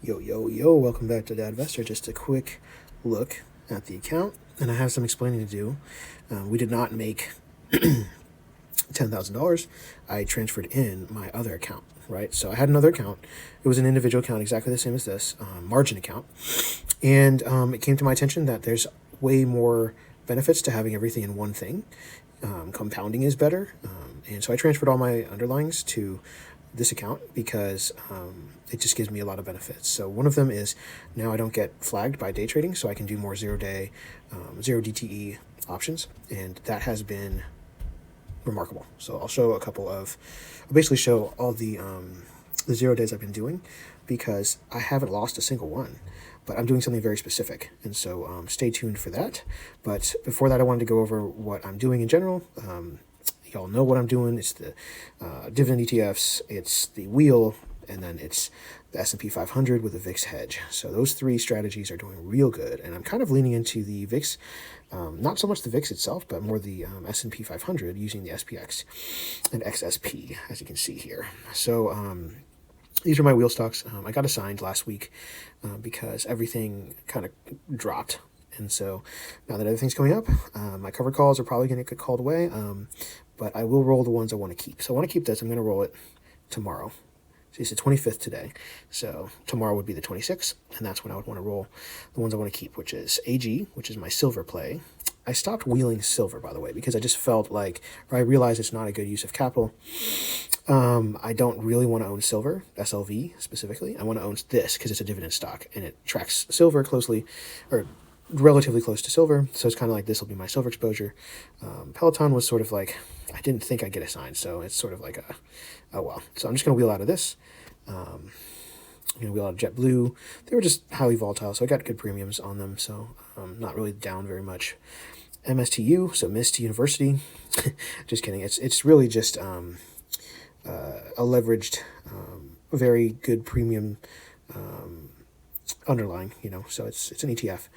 Yo, welcome back to Dadvestor. Just a quick look at the account, and I have some explaining to do. We did not make $10,000. I transferred in my other account, right? So I had another account. It was an individual account, exactly the same as this, margin account. And it came to my attention that there's way more benefits to having everything in one thing. Compounding is better. And so I transferred all my underlyings to this account because it just gives me a lot of benefits. So one of them is now I don't get flagged by day trading, so I can do more 0-day, 0 DTE options, and that has been remarkable. So I'll basically show all the 0 days I've been doing, because I haven't lost a single one, but I'm doing something very specific, and so stay tuned for that. But before that, I wanted to go over what I'm doing in general. Y'all know what I'm doing. It's the dividend ETFs, it's the wheel, and then it's the S&P 500 with a VIX hedge. So those three strategies are doing real good, and I'm kind of leaning into the VIX, not so much the VIX itself, but more the S&P 500 using the SPX and XSP, as you can see here. So these are my wheel stocks. I got assigned last week because everything kind of dropped. And so now that everything's coming up, my cover calls are probably going to get called away, but I will roll the ones I want to keep. So I want to keep this. I'm going to roll it tomorrow. So it's the 25th today. So tomorrow would be the 26th, and that's when I would want to roll the ones I want to keep, which is AG, which is my silver play. I stopped wheeling silver, by the way, because I just felt like, or I realized it's not a good use of capital. I don't really want to own silver, SLV specifically. I want to own this because it's a dividend stock, and it tracks silver closely, or relatively close to silver, so it's kind of like this will be my silver exposure. Peloton was sort of like, I didn't think I'd get assigned, so it's sort of like oh well. So I'm just going to wheel out of this. I'm going to wheel out of JetBlue. They were just highly volatile, so I got good premiums on them, so not really down very much. MSTU, so Mist University, just kidding. It's really just a leveraged, very good premium underlying, so it's an ETF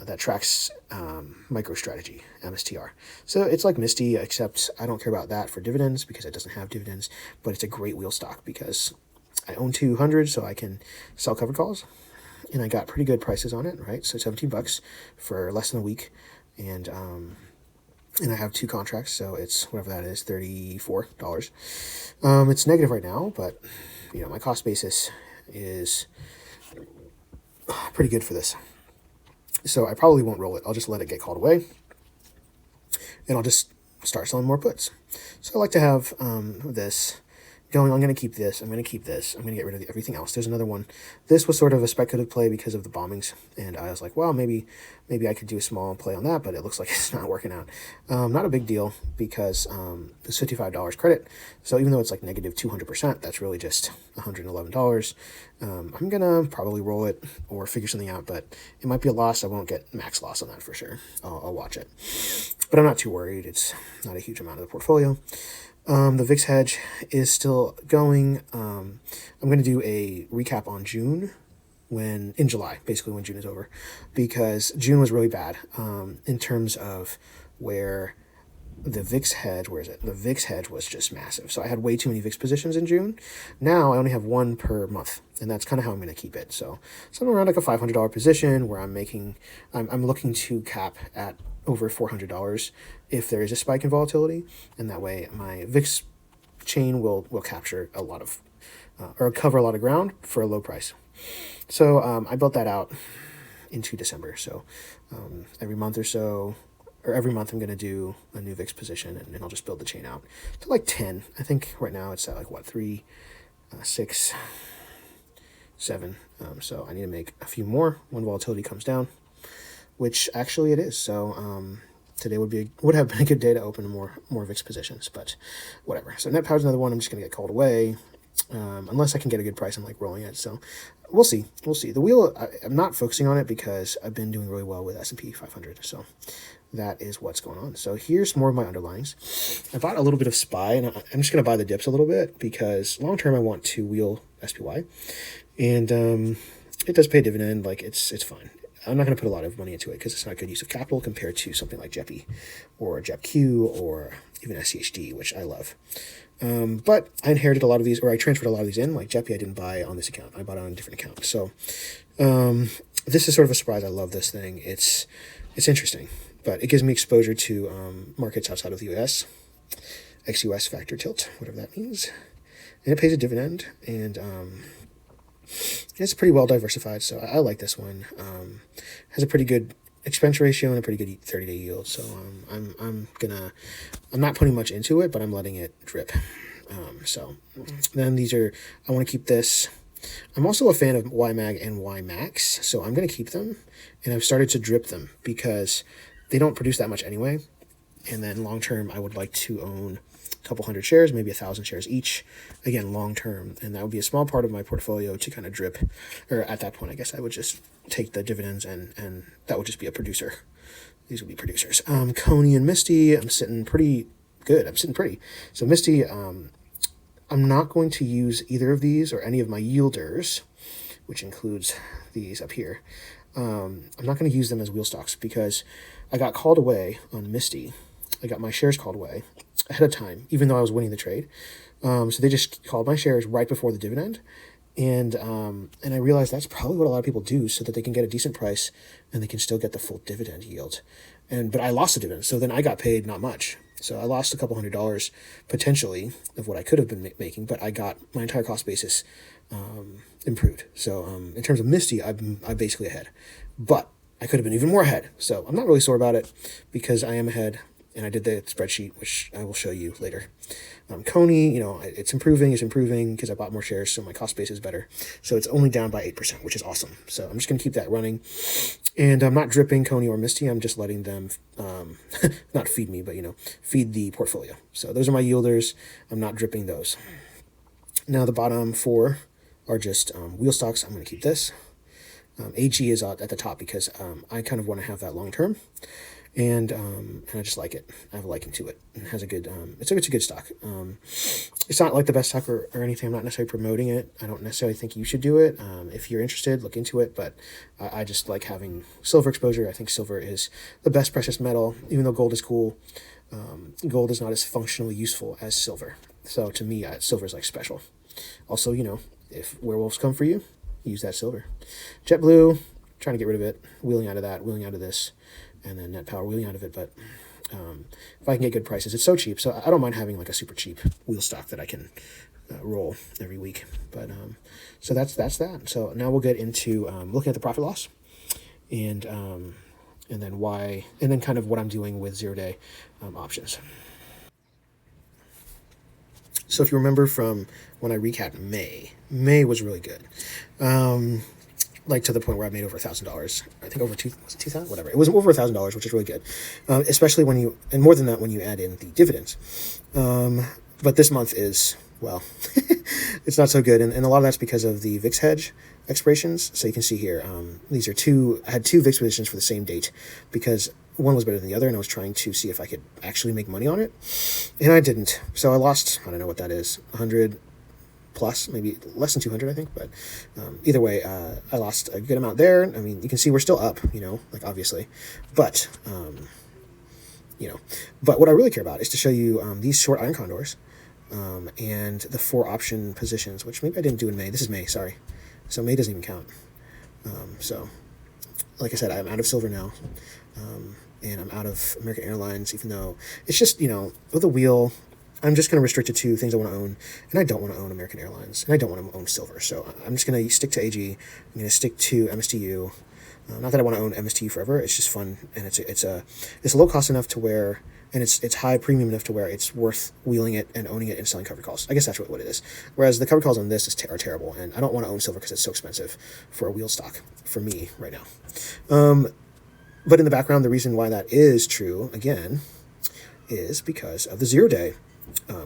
that tracks MicroStrategy, MSTR. So it's like Misty, except I don't care about that for dividends because it doesn't have dividends, but it's a great wheel stock because I own 200, so I can sell covered calls, and I got pretty good prices on it, right? So $17 for less than a week, and I have 2 contracts, so it's whatever that is, $34. It's negative right now, but my cost basis is pretty good for this. So I probably won't roll it. I'll just let it get called away, and I'll just start selling more puts. So I like to have this going. I'm going to keep this. I'm going to keep this. I'm going to get rid of everything else. There's another one. This was sort of a speculative play because of the bombings, and I was like, well, maybe I could do a small play on that, but it looks like it's not working out. Not a big deal because it's $55 credit. So even though it's like negative 200%, that's really just $111. I'm going to probably roll it or figure something out, but it might be a loss. I won't get max loss on that for sure. I'll watch it, but I'm not too worried. It's not a huge amount of the portfolio. The VIX hedge is still going. I'm going to do a recap on June in July, basically when June is over, because June was really bad in terms of where the VIX hedge, where is it? The VIX hedge was just massive. So I had way too many VIX positions in June. Now I only have one per month, and that's kind of how I'm going to keep it. So somewhere around like a $500 position where I'm looking to cap at over $400 if there is a spike in volatility, and that way my VIX chain will capture a lot of or cover a lot of ground for a low price. So I built that out into December. So every month I'm going to do a new VIX position, and then I'll just build the chain out to like 10. I think right now it's at like 3, 6, 7. So I need to make a few more when volatility comes down, which actually it is. So today would have been a good day to open more VIX positions, but whatever. So net power's another one. I'm just going to get called away unless I can get a good price on like rolling it. So we'll see. The wheel, I'm not focusing on it because I've been doing really well with S&P 500. So that is what's going on. So here's more of my underlyings. I bought a little bit of SPY, and I'm just going to buy the dips a little bit because long term I want to wheel SPY, and it does pay dividend. Like it's fine. I'm not going to put a lot of money into it because it's not good use of capital compared to something like JEPI or JEPQ or even SCHD, which I love. But I inherited a lot of these, or I transferred a lot of these in. Like JEPI, I didn't buy on this account. I bought it on a different account. So this is sort of a surprise. I love this thing. It's interesting, but it gives me exposure to markets outside of the U.S., ex-US factor tilt, whatever that means. And it pays a dividend, and it's pretty well diversified, so I like this one. Has a pretty good expense ratio and a pretty good 30-day yield. So I'm not putting much into it, but I'm letting it drip. So then I want to keep this. I'm also a fan of YMAG and YMAX, so I'm going to keep them, and I've started to drip them because they don't produce that much anyway. And then long term, I would like to own a couple hundred shares, maybe 1,000 shares each, again, long term. And that would be a small part of my portfolio to kind of drip, or at that point, I guess I would just take the dividends and that would just be a producer. These would be producers. Coney and Misty, I'm sitting pretty good. I'm sitting pretty. So Misty, I'm not going to use either of these or any of my yielders, which includes these up here. I'm not going to use them as wheel stocks because I got called away on Misty. I got my shares called away ahead of time, even though I was winning the trade. So they just called my shares right before the dividend. And I realized that's probably what a lot of people do so that they can get a decent price and they can still get the full dividend yield. But I lost the dividend. So then I got paid not much. So I lost a couple $100 potentially of what I could have been making, but I got my entire cost basis improved. So in terms of Misty, I'm basically ahead. But I could have been even more ahead. So I'm not really sore about it because I am ahead. And I did the spreadsheet, which I will show you later. Coney, it's improving because I bought more shares, so my cost base is better. So it's only down by 8%, which is awesome. So I'm just going to keep that running. And I'm not dripping Coney or Misty. I'm just letting them, not feed me, but, feed the portfolio. So those are my yielders. I'm not dripping those. Now the bottom four are just wheel stocks. I'm going to keep this. AG is at the top because I kind of want to have that long term. And I just like it. I have a liking to it. It has a good, it's a good stock. It's not like the best stock or anything. I'm not necessarily promoting it. I don't necessarily think you should do it. If you're interested, look into it. But I just like having silver exposure. I think silver is the best precious metal, even though gold is cool. Gold is not as functionally useful as silver. So to me, silver is like special. Also, if werewolves come for you, use that silver. JetBlue, trying to get rid of it, wheeling out of that, wheeling out of this. And then Net Power wheeling out of it, but if I can get good prices, it's so cheap. So I don't mind having like a super cheap wheel stock that I can roll every week. But so that's that. So now we'll get into looking at the profit loss, and then why, and then kind of what I'm doing with 0-day options. So if you remember from when I recapped May was really good. Like to the point where I made over $1,000. I think over $2,000, whatever. It was over $1,000, which is really good. Especially and more than that when you add in the dividends. But this month is, well, it's not so good. And a lot of that's because of the VIX hedge expirations. So you can see here, I had two VIX positions for the same date because one was better than the other. And I was trying to see if I could actually make money on it. And I didn't. So I lost, I don't know what that is, 100 plus, maybe less than 200, I think. But either way, I lost a good amount there. I mean, you can see we're still up, like obviously. But, but what I really care about is to show you these short Iron Condors and the 4 option positions, which maybe I didn't do in May. This is May, sorry. So May doesn't even count. So, like I said, I'm out of silver now. And I'm out of American Airlines, even though it's just, with a wheel, I'm just going to restrict it to things I want to own, and I don't want to own American Airlines, and I don't want to own silver. So I'm just going to stick to AG. I'm going to stick to MSTU. Not that I want to own MSTU forever. It's just fun, and it's low cost enough to where, and it's high premium enough to where it's worth wheeling it and owning it and selling covered calls. I guess that's what it is. Whereas the covered calls on this are terrible, and I don't want to own silver because it's so expensive for a wheel stock for me right now. But in the background, the reason why that is true again is because of the 0-day.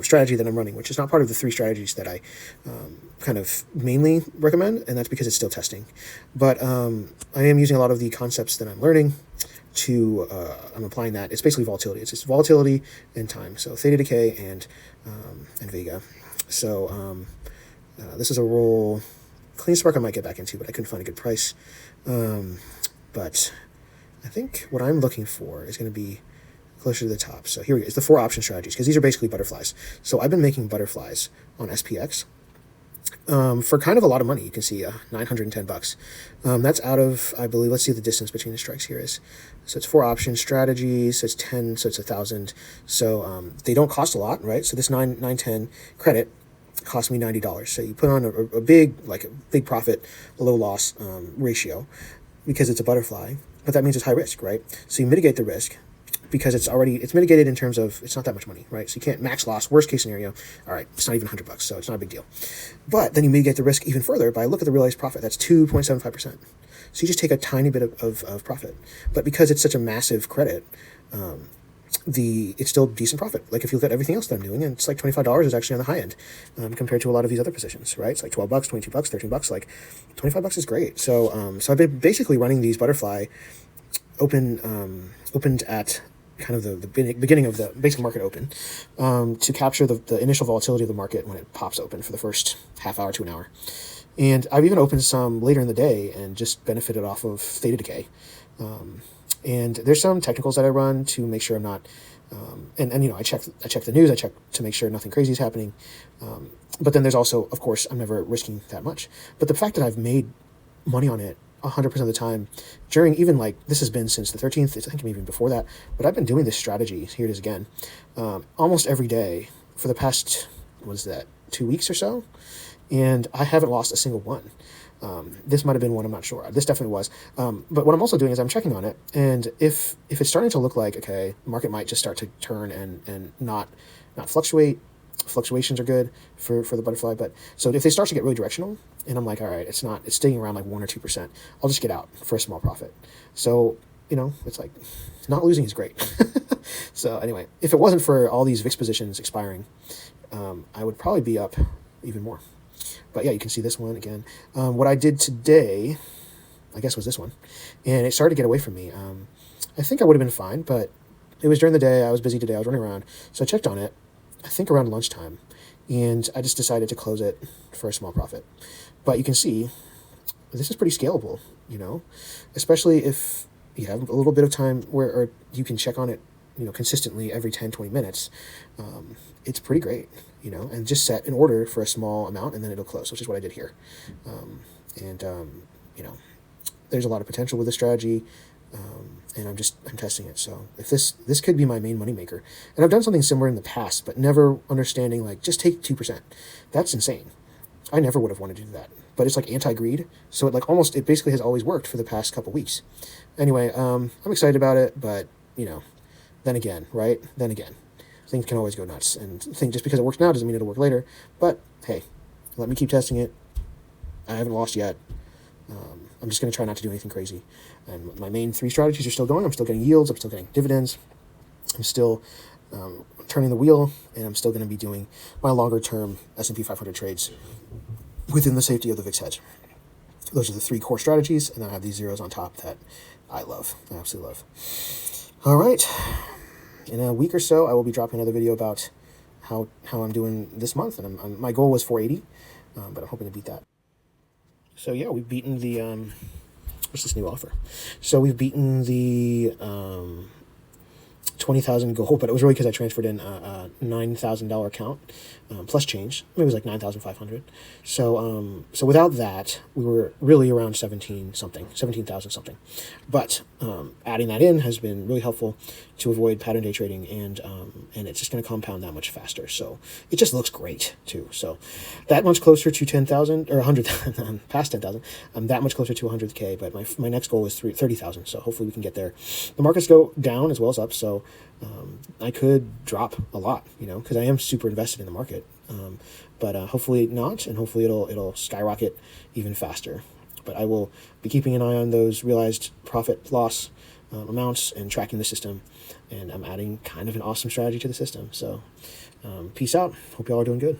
Strategy that I'm running, which is not part of the 3 strategies that I kind of mainly recommend, and that's because it's still testing. But I am using a lot of the concepts that I'm learning to, I'm applying that. It's basically volatility. It's just volatility and time. So theta decay and Vega. So this is a role, Clean Spark I might get back into, but I couldn't find a good price. But I think what I'm looking for is going to be closer to the top. So here we go. It's the 4 option strategies, because these are basically butterflies. So I've been making butterflies on SPX for kind of a lot of money. You can see $910. That's out of, I believe, let's see what the distance between the strikes here is. So it's 4 option strategies, so it's 10, so it's 1,000. So they don't cost a lot, right? So this 910 credit cost me $90. So you put on a big profit, a low loss ratio, because it's a butterfly, but that means it's high risk, right? So you mitigate the risk, because it's mitigated in terms of it's not that much money, right? So you can't max loss. Worst case scenario, all right, it's not even $100, so it's not a big deal. But then you mitigate the risk even further by look at the realized profit. That's 2.75%. So you just take a tiny bit of profit. But because it's such a massive credit, it's still decent profit. Like if you look at everything else that I'm doing, and it's like $25 is actually on the high end compared to a lot of these other positions, right? It's like $12, $22, $13. Like $25 is great. So so I've been basically running these butterfly opened at kind of the beginning of the basic market open to capture the initial volatility of the market when it pops open for the first half hour to an hour. And I've even opened some later in the day and just benefited off of theta decay. And there's some technicals that I run to make sure I'm not, and you know, I check the news, I check to make sure nothing crazy is happening. But then there's also, of course, I'm never risking that much. But the fact that I've made money on it 100% of the time during, even like this has been since the 13th, I think even before that, but I've been doing this strategy, here it is again, almost every day for the past, 2 weeks or so, and I haven't lost a single one. This might have been one, I'm not sure. This definitely was. But what I'm also doing is I'm checking on it, and if it's starting to look like, okay, market might just start to turn and not fluctuate. Fluctuations are good for the butterfly, but so if they start to get really directional, and I'm like, all right, it's staying around like 1 or 2%, I'll just get out for a small profit. So, you know, it's like not losing is great. So anyway, if it wasn't for all these VIX positions expiring, I would probably be up even more. But yeah, you can see this one again. What I did today, I guess, was this one, and it started to get away from me. I think I would have been fine, but it was during the day. I was busy today. I was running around, so I checked on it, I think around lunchtime, and I just decided to close it for a small profit. But you can see this is pretty scalable, you know, especially if you have a little bit of time or you can check on it, you know, consistently every 10, 20 minutes. It's pretty great, you know, and just set an order for a small amount and then it'll close, which is what I did here. You know, there's a lot of potential with this strategy. And I'm testing it. So if this could be my main moneymaker, and I've done something similar in the past, but never understanding, like, just take 2%. That's insane. I never would have wanted to do that, but it's like anti-greed. So it basically has always worked for the past couple weeks. Anyway, I'm excited about it, but you know, then again, things can always go nuts, and just because it works now doesn't mean it'll work later. But hey, let me keep testing it. I haven't lost yet. I'm just going to try not to do anything crazy. And my main 3 strategies are still going. I'm still getting yields. I'm still getting dividends. I'm still turning the wheel, and I'm still going to be doing my longer-term S&P 500 trades within the safety of the VIX hedge. Those are the 3 core strategies, and then I have these zeros on top that I love. I absolutely love. All right. In a week or so, I will be dropping another video about how I'm doing this month. And my goal was 480, but I'm hoping to beat that. So yeah, we've beaten the what's this new offer? So we've beaten the 20,000 goal, but it was really because I transferred in a $9,000 account plus change. Maybe it was like 9,500. So without that, we were really around 17,000 something. But adding that in has been really helpful to avoid pattern day trading, and it's just going to compound that much faster. So it just looks great too. So that much closer to 10,000 or 100,000, past 10,000. I'm that much closer to 100K. But my next goal is 30,000. So hopefully we can get there. The markets go down as well as up. So I could drop a lot, you know, because I am super invested in the market. But hopefully not, and hopefully it'll skyrocket even faster. But I will be keeping an eye on those realized profit loss amounts and tracking the system. And I'm adding kind of an awesome strategy to the system. So peace out. Hope y'all are doing good.